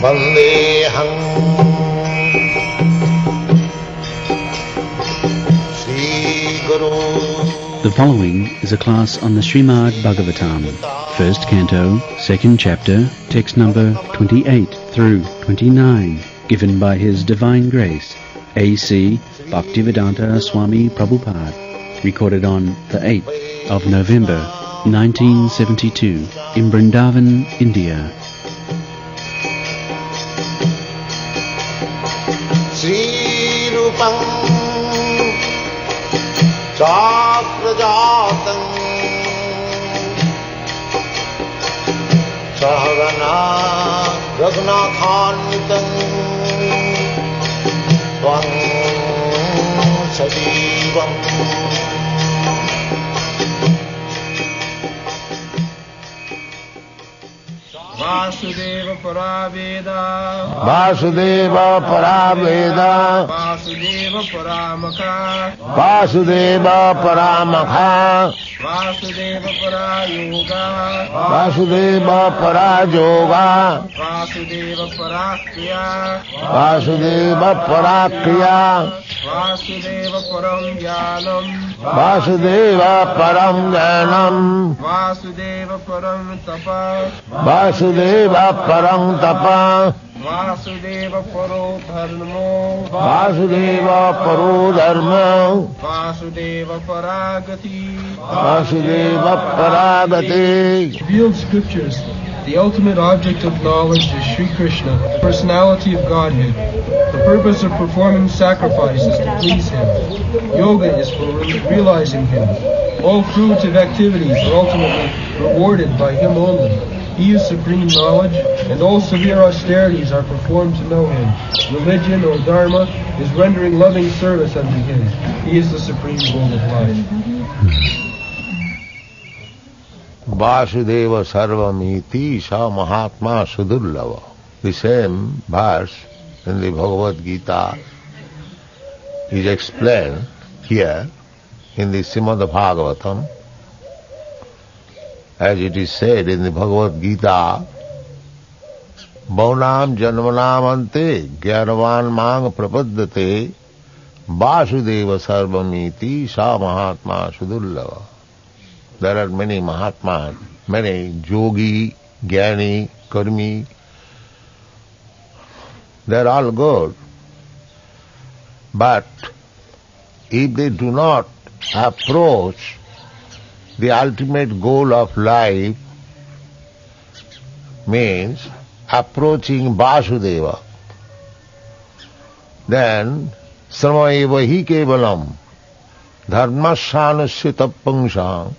Vandeham Sri Guru. The following is a class on the Srimad Bhagavatam, first canto, second chapter, text number 28 through 29, given by His Divine Grace, A.C. Bhaktivedanta Swami Prabhupada, recorded on the 8th of November, 1972, in Vrindavan, India. Sri Rupam Chakrajatam Sahagana Raghunathanvitam Tvam Sajivam Vasudeva Paraveda Vasudeva Paraveda Vasudeva Paramaka Vasudeva Paramakha Vasudeva Parayoga Vasudeva Parayoga Vasudeva Parakriya Vasudeva Parakriya Vasudeva Param Jnanam Vasudeva Param Jnanam Vasudeva Param Tapa Vasudeva Param Tapa Vasudeva Paro Dharmo Vasudeva Paro Dharma Vasudeva Paragati. Vasudeva Paragati. Revealed scriptures. The ultimate object of knowledge is Sri Krishna, the personality of Godhead. The purpose of performing sacrifice is to please Him. Yoga is for realizing Him. All fruitive activities are ultimately rewarded by Him only. He is supreme knowledge, and all severe austerities are performed to know Him. Religion or Dharma is rendering loving service unto Him. He is the supreme goal of life. Vasudeva Sarvamiti Sa Mahatma Sudurlava. The same verse in the Bhagavad Gita is explained here in the Srimad Bhagavatam. As it is said in the Bhagavad Gita, Baunam Janmanam Ante Gyanavan Mang Prapaddate Vasudeva Sarvamiti Sa Mahatma Sudurlava. There are many Mahatmas, many Yogi, Jnani, Karmi. They are all good. But if they do not approach the ultimate goal of life, means approaching Vasudeva, then Sramaeva hi kevalam dharmasyanasya tappangsam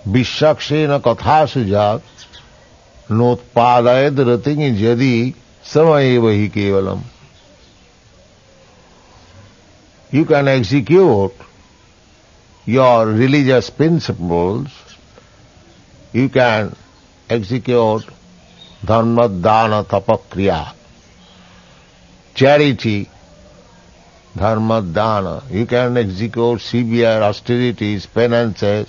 Vishakshena kathasujat notpadayad rating jadi Sramaeva hi kevalam. You can execute your religious principles, you can execute dharma, dana, tapakriya, charity, dharma, dana, you can execute severe austerities, penances,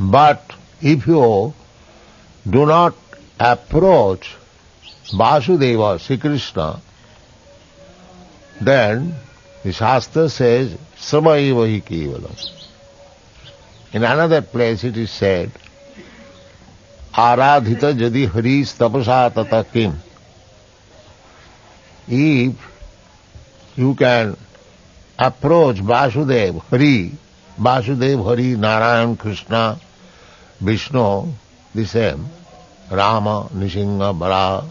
but if you do not approach Vasudeva, Sri Krishna, then the Shastra says, Sramaeva hi kevalam. In another place it is said, Aradhita jadi haris tapasa tata kim. If you can approach Vasudeva, Hari, Vasudeva, Hari, Narayan, Krishna, Vishnu, the same, Rama, Nishinga, Bara,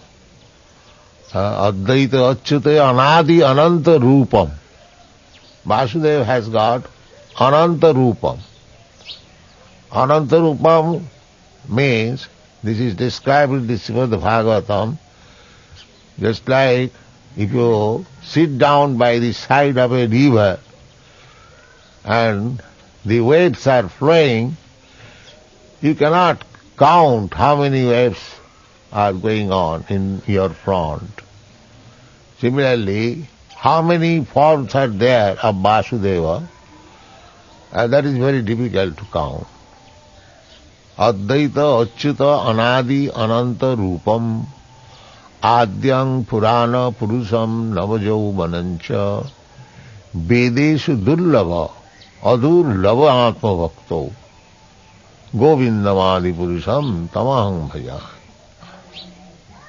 Advaita, Achyuta, Anadi, Ananta Rupam. Vasudeva has got Ananta Rupam. Ananta Rupam means, this is described in the Srimad Bhagavatam, just like if you sit down by the side of a river and the waves are flowing, you cannot count how many waves are going on in your front. Similarly, how many forms are there of Vasudeva, that is very difficult to count. Advaita, Achyuta, Anadi, Ananta Rupam, Adyang Purana Purusam Navajauvanancha Vedeshu Durlava Adurlava Atma Bhakto Govindamadi Purusam Tamahang Bhaja.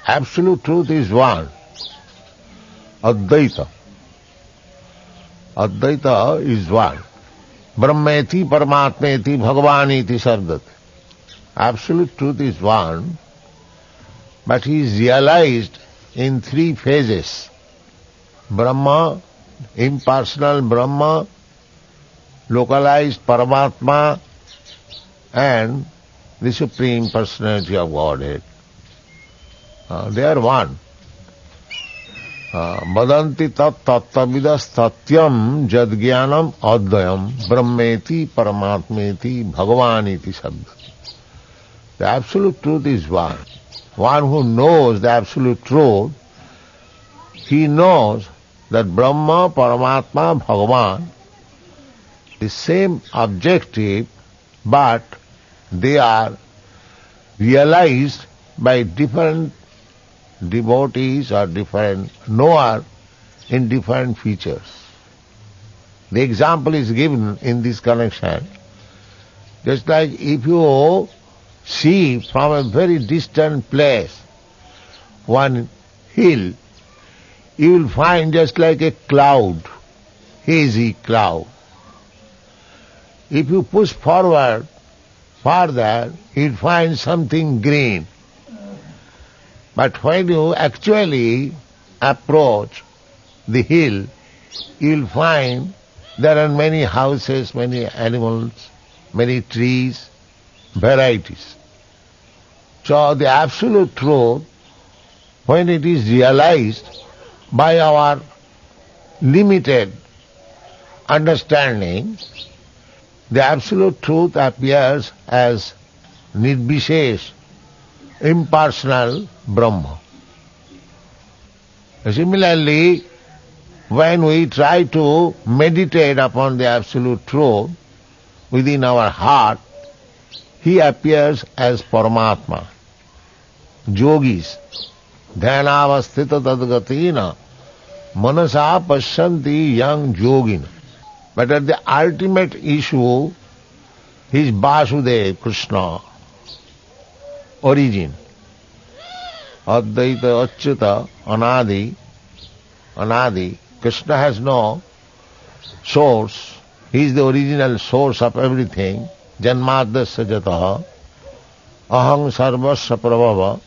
Absolute truth is one. Advaita. Advaita is one. Brahmeti Paramatmeti Bhagavaniti Sardati. Absolute truth is one, but he is realized in three phases. Brahma, impersonal Brahma, localized Paramatma, and the Supreme Personality of Godhead. They are one. Vadanti tat tattavidas tatyam jadgyanam advayam brahmeti paramatmeti bhagavaniti sabdati. The absolute truth is one. One who knows the absolute truth, he knows that Brahma, Paramatma, Bhagavan is same objective, but they are realized by different devotees or different knower in different features. The example is given in this connection. Just like if you see from a very distant place one hill, you will find just like a cloud, hazy cloud. If you push forward further, you will find something green. But when you actually approach the hill, you will find there are many houses, many animals, many trees, varieties. So the absolute truth, when it is realized by our limited understanding, the absolute truth appears as Nirbishesh, impersonal Brahma. Similarly, when we try to meditate upon the absolute truth within our heart, he appears as Paramatma. Yogis, dhyanavasthita tadgatina, manasa pasyanti yang yogina. But at the ultimate issue, he is Vasudeva, Krishna, origin. Advaita, Achyuta, Anadi. Krishna has no source. He is the original source of everything. Janmadasya jataha, aham sarvasya prabhava.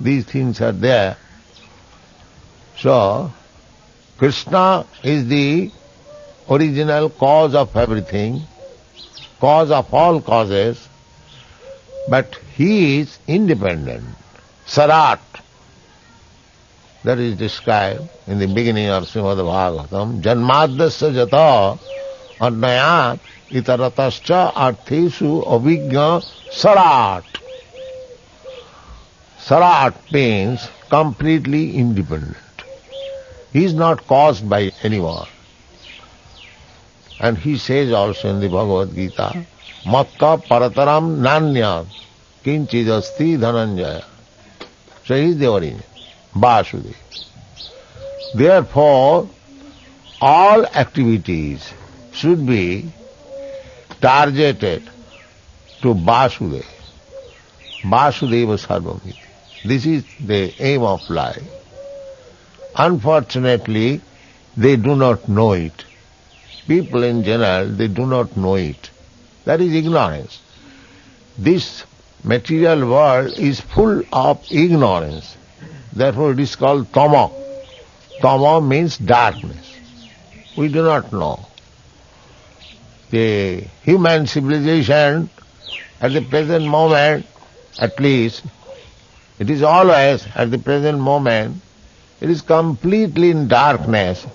These things are there. So, Krishna is the original cause of everything, cause of all causes, but he is independent. Sarat, that is described in the beginning of Srimad Bhagavatam. Janmadasya jata annayat itaratascha arthesu avijña sarat. Sarat means completely independent. He is not caused by anyone. And he says also in the Bhagavad Gita, Matta parataram nanyat kinchidasti dhananjaya. So he is the origin, Vasudeva. Therefore, all activities should be targeted to Vasudeva. Vasudeva Sarvamiti. This is the aim of life. Unfortunately, they do not know it. People in general, they do not know it. That is ignorance. This material world is full of ignorance. Therefore it is called tama. Tama means darkness. We do not know. The human civilization at the present moment, at least, it is always at the present moment, it is completely in darkness,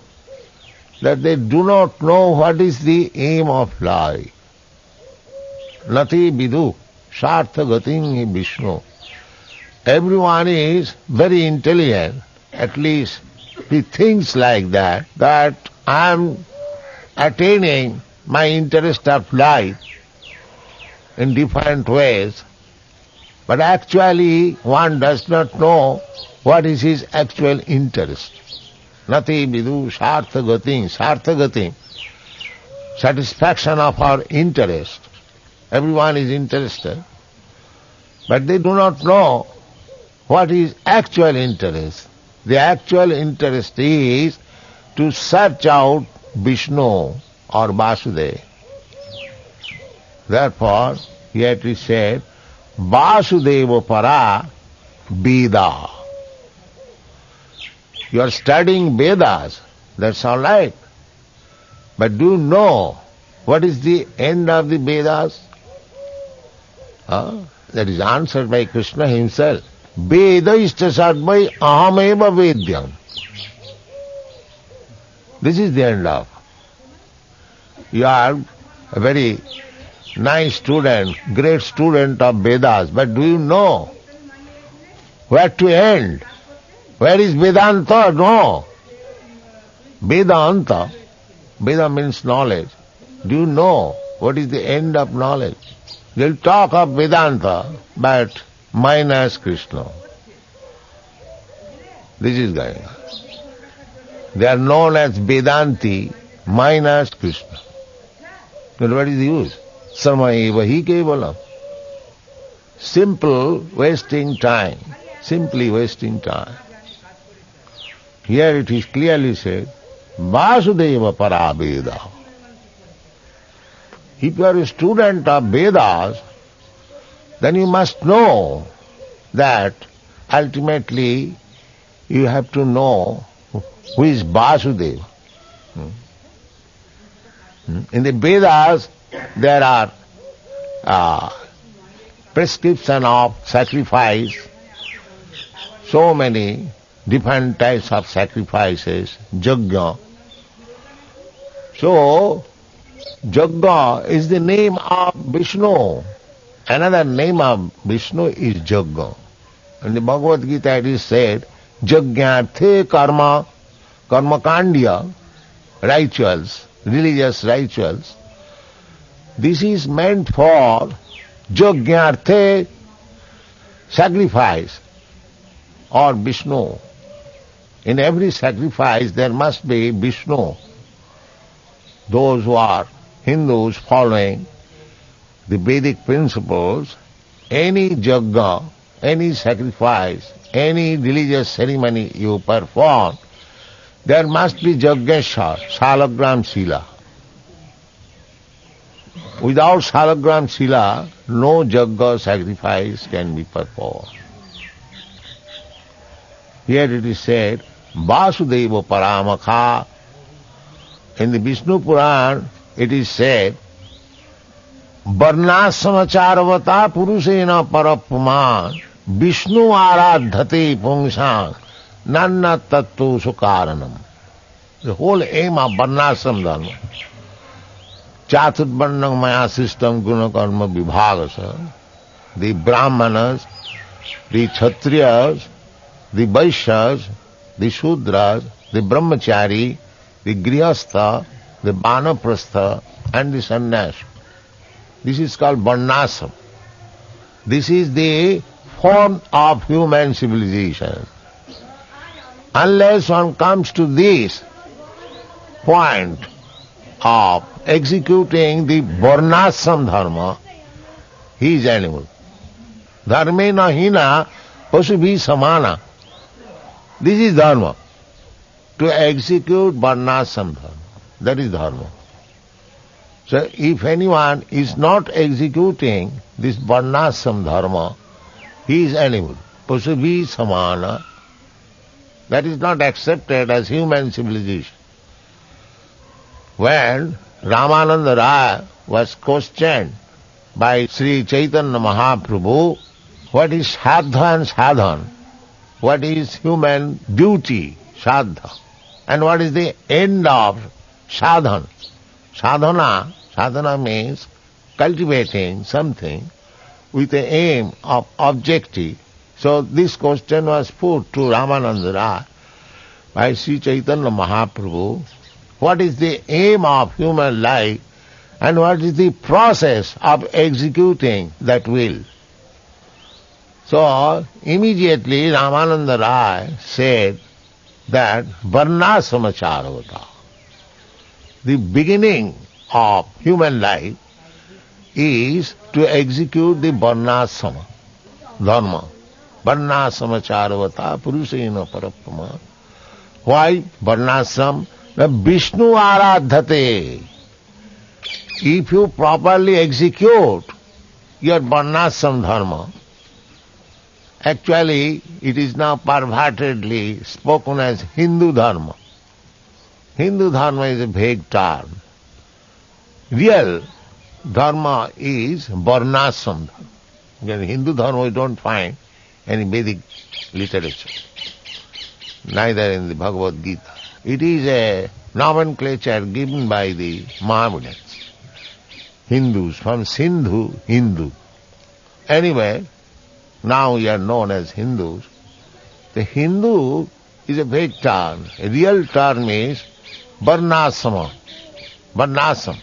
that they do not know what is the aim of life. Nati vidu sartha gating Vishnu. Everyone is very intelligent, at least he thinks like that I am attaining my interest of life in different ways, but actually one does not know what is his actual interest. Nati vidu sarthagati, satisfaction of our interest. Everyone is interested, but they do not know what is actual interest. The actual interest is to search out Vishnu or Vasudeva. Therefore, here it is said, Vasudeva para Veda. You are studying Vedas, that's all right. But do you know what is the end of the Vedas? That is answered by Krishna himself. Veda istasarvai ahameva vedyam. This is the end of. You are a very nice student, great student of Vedas, but do you know where to end? Where is Vedanta? No. Vedanta. Veda means knowledge. Do you know what is the end of knowledge? They'll talk of Vedanta, but minus Krishna. This is going on. They are known as Vedanti minus Krishna. But what is the use? Sarma-eva hi kevalam. Simple wasting time. Simply wasting time. Here it is clearly said, Vasudeva para Veda. If you are a student of Vedas, then you must know that ultimately you have to know who is Vasudeva. In the Vedas, there are prescription of sacrifice, so many different types of sacrifices, yajna. So, yajna is the name of Vishnu. Another name of Vishnu is yajna. In the Bhagavad Gita it is said, yajñārthe karma, karmakandya, rituals, religious rituals. This is meant for yajñārthe, sacrifice, or Vishnu. In every sacrifice there must be Vishnu. Those who are Hindus following the Vedic principles, any yajna, any sacrifice, any religious ceremony you perform, there must be Yajneshwar, Salagram Sila. Without Salagram Sila, no yajna sacrifice can be performed. Here it is said, Vasudeva Paramakha. In the Vishnu Puran, it is said, Varnasamacharvata Purusena Parapuman Vishnu Aradhate Pungsang Nanna Tattu Sukaranam. The whole aim of Varnasam Dharma. Chaturvarnam Maya system Gunakarma Vibhagasa. The Brahmanas, the Kshatriyas, the Vaishyas, the Shudras, the Brahmachari, the Grihastha, the Vanaprastha and the Sannyas. This is called Varnasam. This is the form of human civilization. Unless one comes to this point of executing the Varnasam dharma, he is animal. Dharmena hina pasubhi samana. This is dharma. To execute Varnasam dharma. That is dharma. So if anyone is not executing this Varnasam dharma, he is animal. Pasubhi samana. That is not accepted as human civilization. When Ramananda Raya was questioned by Sri Chaitanya Mahaprabhu, what is Shraddha and Sadhana? What is human duty, Shraddha? And what is the end of sadhana? Sadhana means cultivating something with the aim of objective. So this question was put to Ramananda Raya by Sri Chaitanya Mahaprabhu. What is the aim of human life and what is the process of executing that will? So immediately Ramananda Rai said that Varnasrama Charavata, the beginning of human life is to execute the Varnasrama dharma. Varnasrama Charavata Purushena Paraprama. Why Varnasrama? The Vishnu Aradhate. If you properly execute your Varnasrama dharma, actually it is now pervertedly spoken as Hindu dharma. Hindu dharma is a vague term. Real dharma is Varnasrama dharma. In Hindu dharma we don't find any Vedic literature, neither in the Bhagavad Gita. It is a nomenclature given by the Mohammedans, Hindus, from Sindhu, Hindu. Anyway, now we are known as Hindus. The Hindu is a vague term. A real term is Varnasrama. Varnasrama.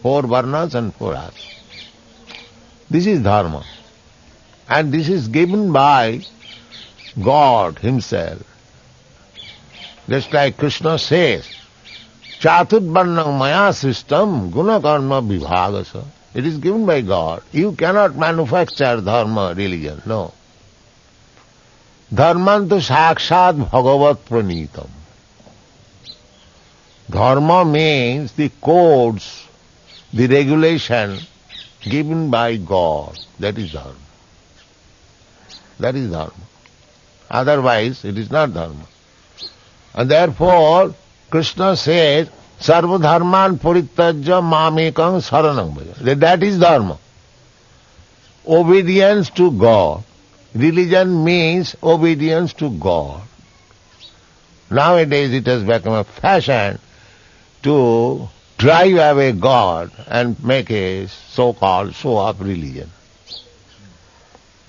4 Varnas and 4 Asas. This is dharma. And this is given by God Himself. Just like Krishna says, Chatud Varnam Maya Sistam Guna Karma Vibhagasa. It is given by God. You cannot manufacture dharma, religion. No. Dharmantu sakshat bhagavat pranitam. Dharma means the codes, the regulation given by God. That is dharma. That is dharma. Otherwise, it is not dharma. And therefore, Krishna says, Sarva dharman parityajya mamekam saranam bhaja. That is dharma. Obedience to God. Religion means obedience to God. Nowadays it has become a fashion to drive away God and make a so-called show-off religion.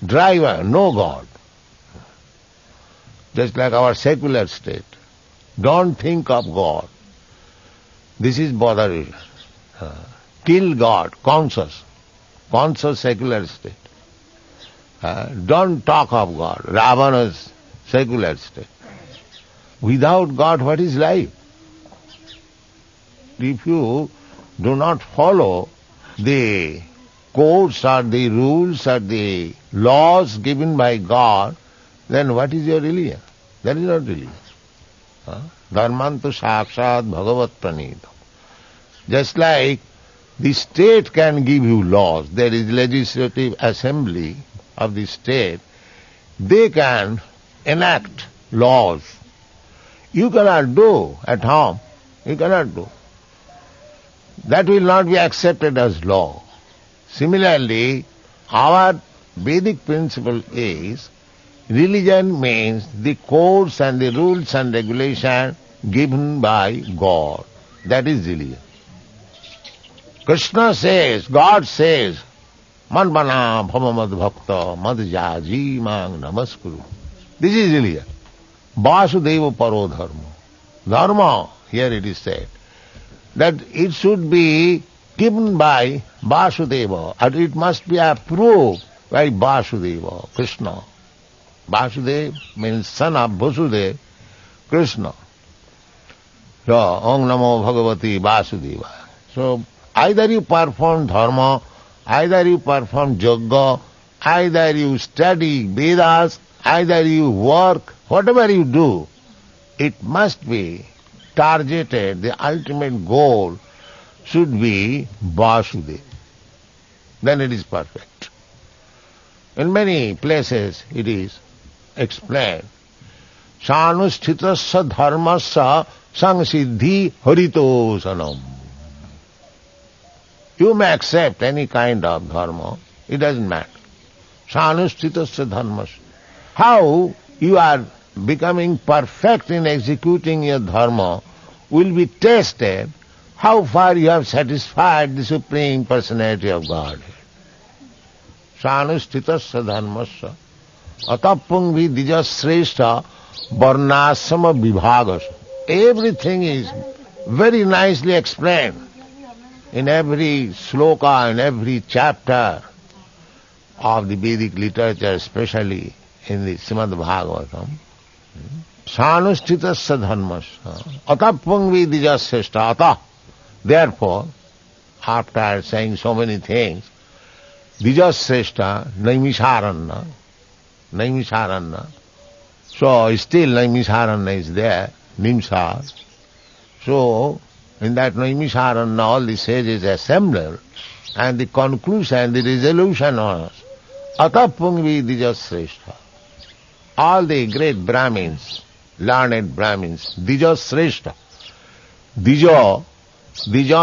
Drive away, no God. Just like our secular state. Don't think of God. This is bothering. Kill God, conscious secular state. Don't talk of God, Ravana's secular state. Without God, what is life? If you do not follow the codes or the rules or the laws given by God, then what is your religion? That is not religion. Dharmantu sakshat bhagavat pranitam. Just like the state can give you laws, there is legislative assembly of the state, they can enact laws. You cannot do at home. You cannot do. That will not be accepted as law. Similarly, our Vedic principle is religion means the codes and the rules and regulations given by God. That is religion. Krishna says, God says, Manvana bhamamad bhakta madjaji mang namaskuru. This is religion. Vasudeva paro dharma. Dharma, here it is said, that it should be given by Vasudeva, and it must be approved by Vasudeva, Krishna. Vasudeva means son of Vasudeva, Krishna. So, Om Namo Bhagavati Vasudeva. So, either you perform dharma, either you perform yoga, either you study Vedas, either you work, whatever you do, it must be targeted, the ultimate goal should be Vasudeva. Then it is perfect. In many places it is explained, Sanusthitasya dharmasya samsiddhi haritosanam. You may accept any kind of dharma, it doesn't matter. Sanusthitasya dharmasya. How you are becoming perfect in executing your dharma will be tested how far you have satisfied the Supreme Personality of God. Sanusthitasya dharmasya atapung vidijasreshta varnasrama vibhagasya. Everything is very nicely explained in every sloka, in every chapter. of the Vedic literature, especially in the Srimad Bhagavatam. Sanusthitasya dharmasya atapangvi dijasreshta atah. Therefore, after saying so many things, dijasreshta naimisharanya. So still naimisharanya is there, nimsa. So in that naimisharanya all the sages assembled, and the conclusion, the resolution was atapangvi dijasreshta. All the great Brahmins, learned Brahmins, dijasreshta. Dija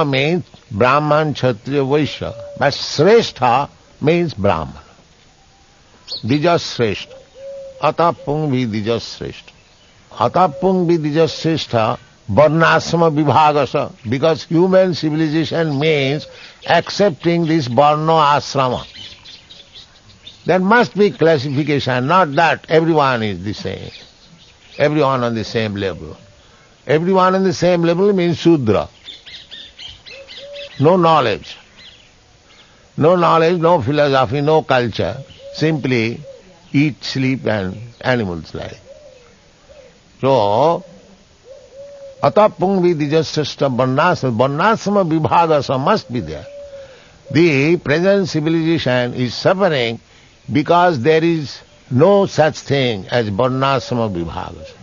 means Brahman, Kshatriya, Vaishya, but Sreshta means Brahman. Dijasreshta. Atapangvi dijasreshta. Atapangvi dijasreshta varnasrama vibhagasa, because human civilization means accepting this varna asrama. There must be classification, not that everyone is the same. Everyone on the same level. Everyone on the same level means Shudra. No knowledge. No knowledge, no philosophy, no culture. Simply eat, sleep and animals' life. So, atapangvi dijasreshta varnasrama vibhagasa must be there. The present civilization is suffering because there is no such thing as varnasrama vibhagasa.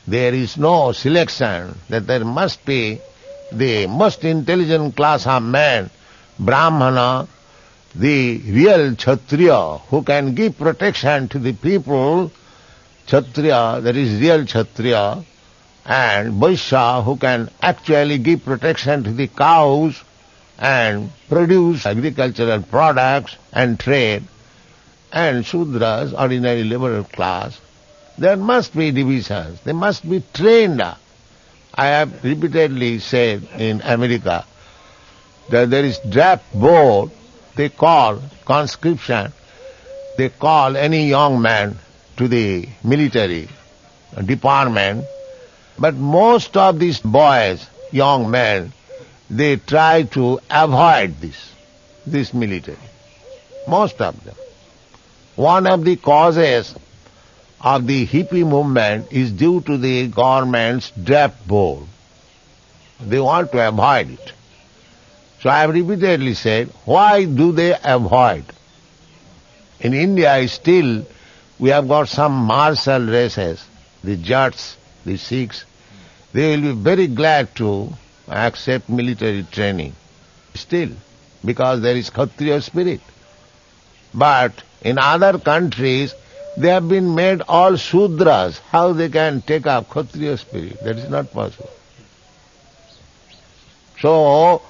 There is no selection, that there must be the most intelligent class of man, Brahmana, the real Kshatriya, who can give protection to the people, Kshatriya, that is real Kshatriya, and Vaishya, who can actually give protection to the cows and produce agricultural products and trade, and Shudras, ordinary liberal class. There must be divisions, they must be trained. I have repeatedly said in America that there is draft board, they call conscription, they call any young man to the military department, but most of these boys, young men, they try to avoid this military. Most of them. One of the causes of the hippie movement is due to the government's draft board. They want to avoid it. So I have repeatedly said, why do they avoid? In India still we have got some martial races, the Jats, the Sikhs. They will be very glad to accept military training still, because there is Kshatriya spirit. But in other countries, they have been made all Shudras. How they can take up Kshatriya spirit? That is not possible. So,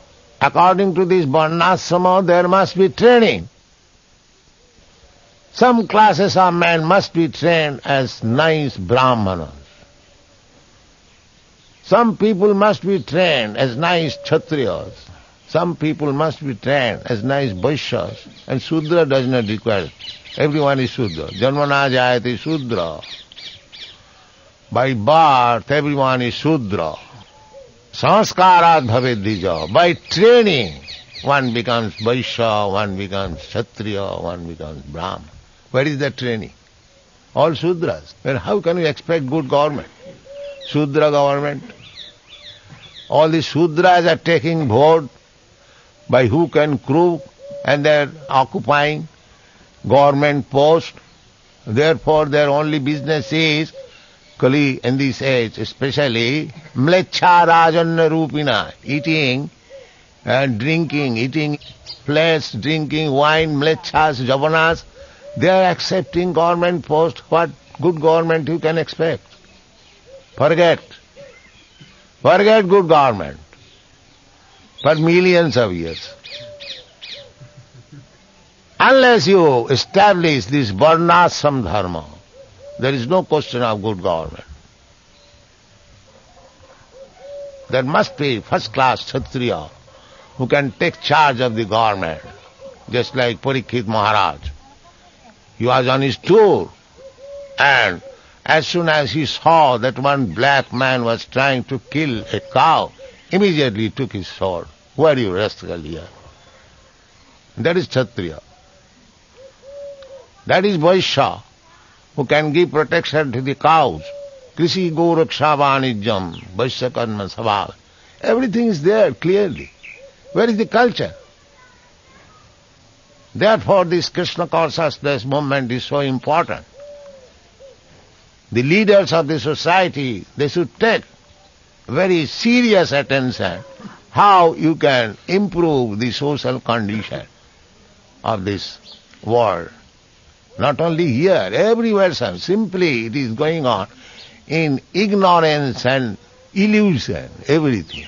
according to this varnasrama, there must be training. Some classes of men must be trained as nice Brahmanas. Some people must be trained as nice Kshatriyas. Some people must be trained as nice Vaishyas. And Shudra does not require it. Everyone is Shudra. Janmana jayate Shudra. By birth, everyone is Shudra. Sanskarat bhaved dija. By training, one becomes Vaishya, one becomes Kshatriya, one becomes Brahman. Where is that training? All Shudras. Then how can you expect good government? Shudra government. All the Shudras are taking vote by hook and crook, and they are occupying government post. Therefore their only business is, Kali in this age especially, mlecha rajanna rupina, eating and drinking, eating flesh, drinking wine, mlechas, javanas. They are accepting government post. What good government you can expect? Forget good government for millions of years. Unless you establish this varnasrama dharma, there is no question of good government. There must be first-class Kshatriya who can take charge of the government, just like Parikshit Maharaj. He was on his tour, and as soon as he saw that one black man was trying to kill a cow, immediately took his sword. Why are you rascal here? That is Kshatriya. That is Vaishya, who can give protection to the cows. Krishi Goraksha Vanijam, Vaishya Karma Sabhav. Everything is there clearly. Where is the culture? Therefore this Krishna consciousness movement is so important. The leaders of the society, they should take very serious attention how you can improve the social condition of this world. Not only here, everywhere, simply it is going on in ignorance and illusion, everything.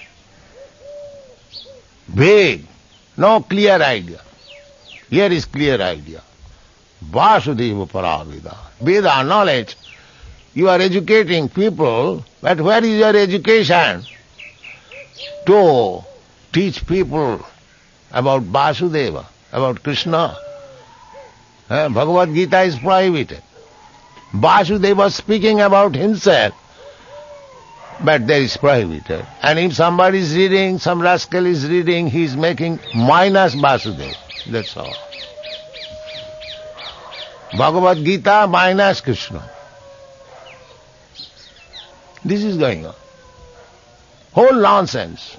Vague, no clear idea. Here is clear idea. Vasudeva Paraveda. Veda, knowledge. You are educating people, but where is your education? To teach people about Vasudeva, about Krishna. Bhagavad Gita is prohibited. Vasudeva speaking about himself, but there is prohibited. And if somebody is reading, some rascal is reading, he is making minus Vasudeva. That's all. Bhagavad Gita minus Krishna. This is going on. Whole nonsense.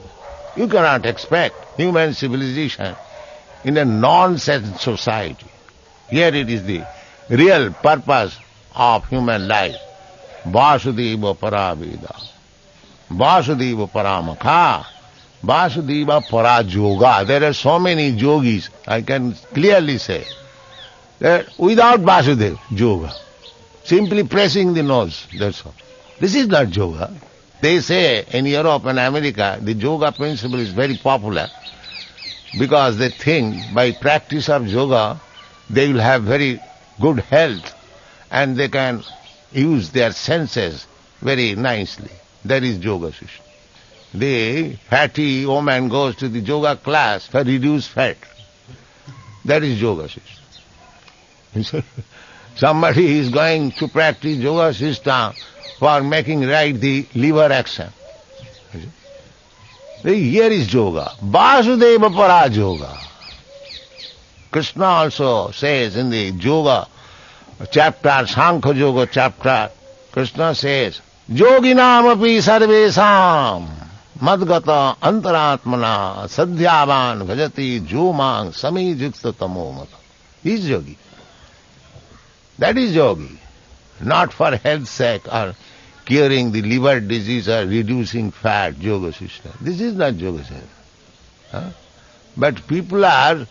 You cannot expect human civilization in a nonsense society. Here it is the real purpose of human life. Vasudeva Paraveda. Vasudeva Paramakha. Vasudeva Parajoga. There are so many yogis, I can clearly say, that without Vasudeva, yoga. Simply pressing the nose, that's all. This is not yoga. They say in Europe and America, the yoga principle is very popular because they think by practice of yoga, they will have very good health and they can use their senses very nicely. That is yoga system. The fatty woman goes to the yoga class for reduced fat. That is yoga system. Somebody is going to practice yoga system for making right the liver action. Here is yoga. Vasudeva Parajoga. Krishna also says in the yoga chapter, Sankhya Yoga chapter, Krishna says, Yoginam api sarvesam madgata antaratmana sadhyavan bhajati jomang samijukta tamo mata. He is yogi. That is yogi. Not for health's sake or curing the liver disease or reducing fat, yoga system. This is not yoga system. But people are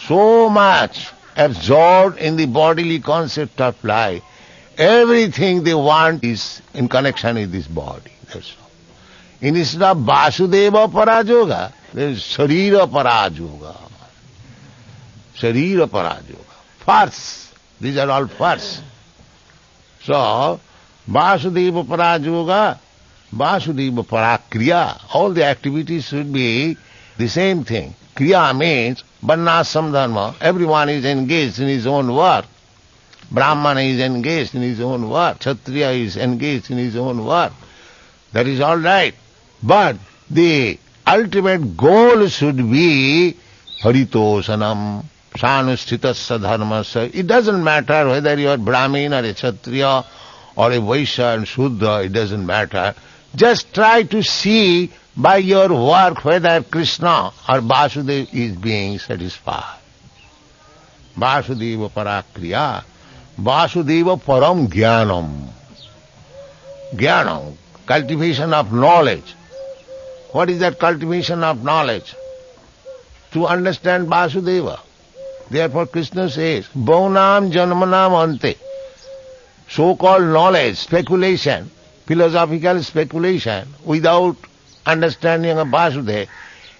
so much absorbed in the bodily concept of life. Everything they want is in connection with this body. That's all. Instead of Vasudeva Parajoga, there is Sharira Parajoga. Sharira Parajoga. First. These are all first. So, Vasudeva Parajoga, Vasudeva Parakriya, all the activities should be the same thing. Kriya means Varnashram Dharma. Everyone is engaged in his own work. Brahmana is engaged in his own work. Kshatriya is engaged in his own work. That is all right. But the ultimate goal should be Haritosanam, Sanusthitasya Dharmasya. It doesn't matter whether you are Brahmin or a Kshatriya or a Vaishya and Sudra, it doesn't matter. Just try to see by your work whether Krishna or Vasudeva is being satisfied. Vasudeva Parakriya, Vasudeva Param Jnanam. Jnanam, cultivation of knowledge. What is that cultivation of knowledge? To understand Vasudeva. Therefore Krishna says, Bhaunam Janmanam Ante. So-called knowledge, speculation, philosophical speculation without understanding of Vasudeva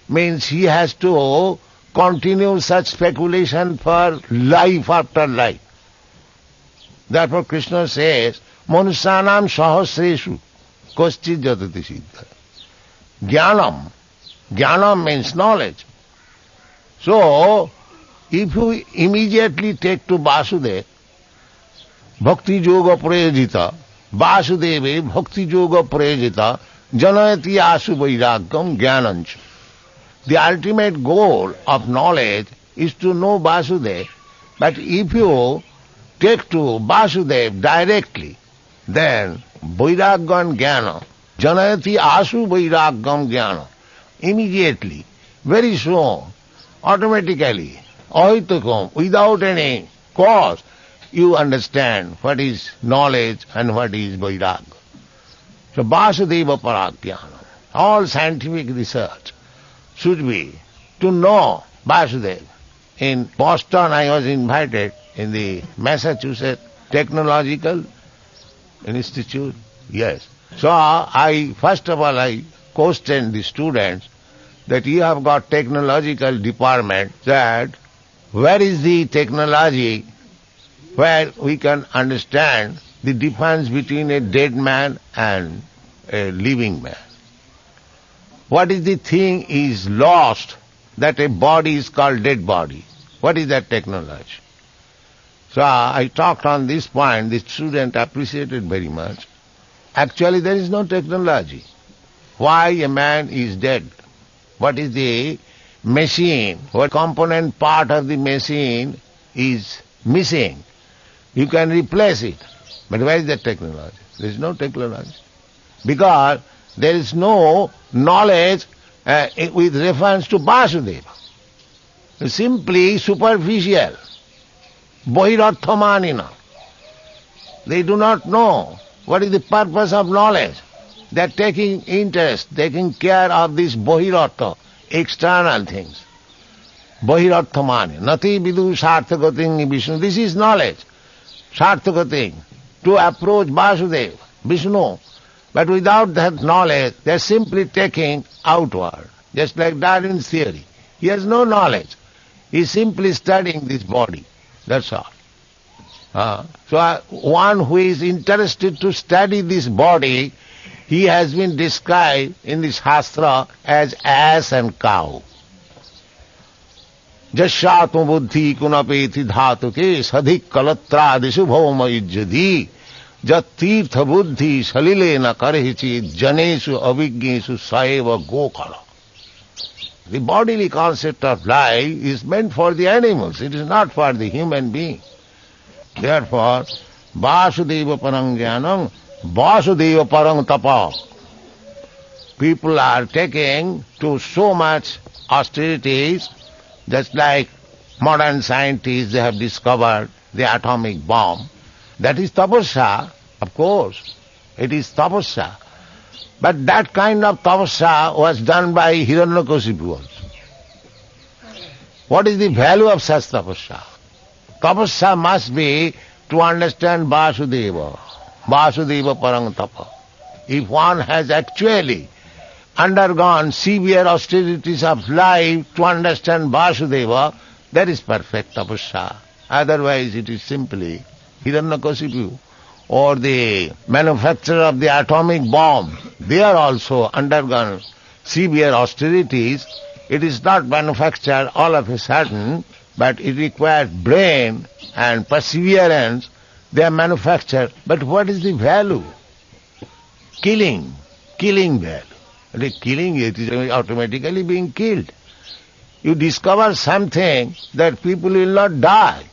means he has to continue such speculation for life after life. Therefore Krishna says, Manusyanam sahasreshu koschit jatati siddha. Jnanam. Jnanam means knowledge. So, if you immediately take to Vasudeva, Bhakti Yoga Prayajita, Vasudeva Bhakti Yoga Prayajita, Janayati Asu Vairagam Jnanancha. The ultimate goal of knowledge is to know Vasudeva, but if you take to Vasudev directly, then Vairagyan Jnana, Janayati Asu Vairagyam Jnana, immediately, very soon, automatically, ahitukum, without any cause, you understand what is knowledge and what is Vairagya. So Vasudeva Paragyana, all scientific research should be to know Vasudeva. In Boston I was invited in the Massachusetts Technological Institute. Yes. So first of all I questioned the students that you have got technological department, that where is the technology where we can understand the difference between a dead man and a living man. What is the thing is lost that a body is called dead body? What is that technology? So I talked on this point, the student appreciated very much. Actually there is no technology. Why a man is dead? What is the machine? What component part of the machine is missing? You can replace it. But where is the technology? There is no technology. Because there is no knowledge with reference to Vasudeva. Simply superficial. Bahirarthamanina. They do not know what is the purpose of knowledge. They are taking interest, taking care of these bahirartha, external things. Bahirarthamani. Nati vidu sarthagating Vishnu. This is knowledge. Sarthagating. To approach Vasudeva, Vishnu. But without that knowledge, they are simply taking outward. Just like Darwin's theory. He has no knowledge. He is simply studying this body. That's all. So one who is interested to study this body, he has been described in the Shastra as ass and cow. Jashyatma buddhi kunapeti dhatuke sadhik kalatradisu bhauma ijjadi jat tirtha buddhi salilena karehichi janesu avignesu saeva gokala. The bodily concept of life is meant for the animals. It is not for the human being. Therefore, Vasudeva parang jnanam, Vasudeva parang tapa. People are taking to so much austerities, just like modern scientists, they have discovered the atomic bomb. That is tapasya, of course. It is tapasya. But that kind of tapasya was done by Hiranyakasipu also. What is the value of such tapasya? Tapasya must be to understand Vasudeva. Vasudeva parang tapa. If one has actually undergone severe austerities of life to understand Vasudeva, that is perfect tapasya. Otherwise it is simply Hiranyakasipu or the manufacturer of the atomic bomb. They are also undergone severe austerities. It is not manufactured all of a sudden, but it requires brain and perseverance. They are manufactured. But what is the value? Killing value. The killing, it is automatically being killed. You discover something that people will not die.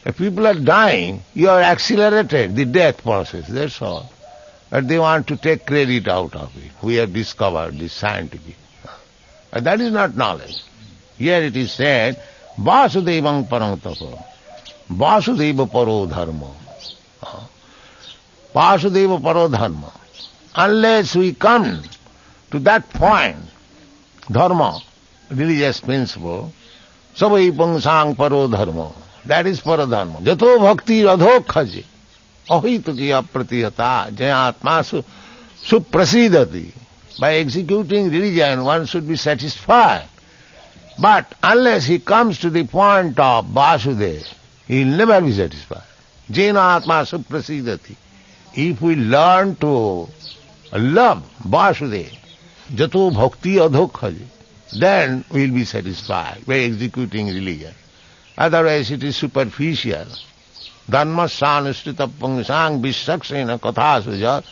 If people are dying, you are accelerated the death process, that's all. But they want to take credit out of it. We have discovered this scientific. But that is not knowledge. Here it is said, Vasudevang parang tapa, Vasudeva paro dharma. Vasudeva paro dharma. Unless we come to that point, dharma, religious principle, savai pangsang paro dharma. That is paradharma. Jato bhakti radhokhaji. Ahituki apratihata. Jayatma suprasidati. By executing religion, one should be satisfied. But unless he comes to the point of Vasudeva, he will never be satisfied. Jena atma suprasidati. If we learn to love Vasudeva, jato bhakti adhokhaji, then we will be satisfied by executing religion. Otherwise it is superficial. Dharma sanustita pangsang vishaksena kathasuja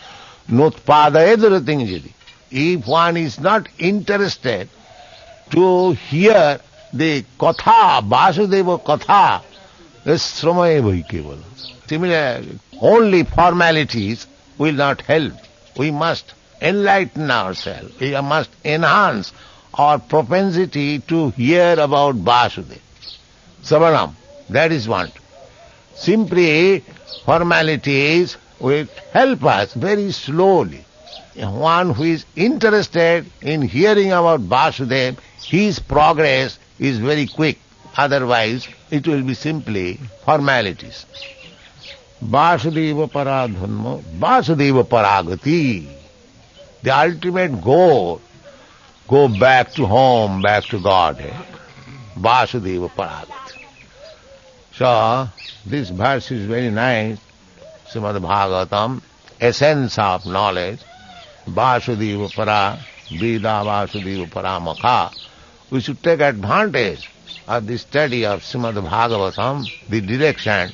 notpadayedarating jadi. If one is not interested to hear the katha, Vasudeva katha, Sramaeva kevala. Similarly, only formalities will not help. We must enlighten ourselves. We must enhance our propensity to hear about Vasudeva. Savanam, that is one. Simply formalities will help us very slowly. One who is interested in hearing about Vasudeva, his progress is very quick. Otherwise, it will be simply formalities. Vasudeva paradhanma, Vasudeva paragati. The ultimate goal, go back to home, back to Godhead. Vasudeva paragati. So, this verse is very nice. Srimad Bhagavatam, essence of knowledge. Vasudeva para, Veda Vasudeva paramaka. We should take advantage of the study of Srimad Bhagavatam, the direction.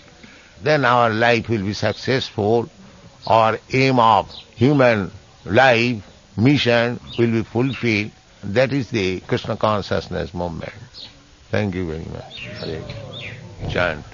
Then our life will be successful. Our aim of human life, mission will be fulfilled. That is the Krishna consciousness movement. Thank you very much. Hare Chant.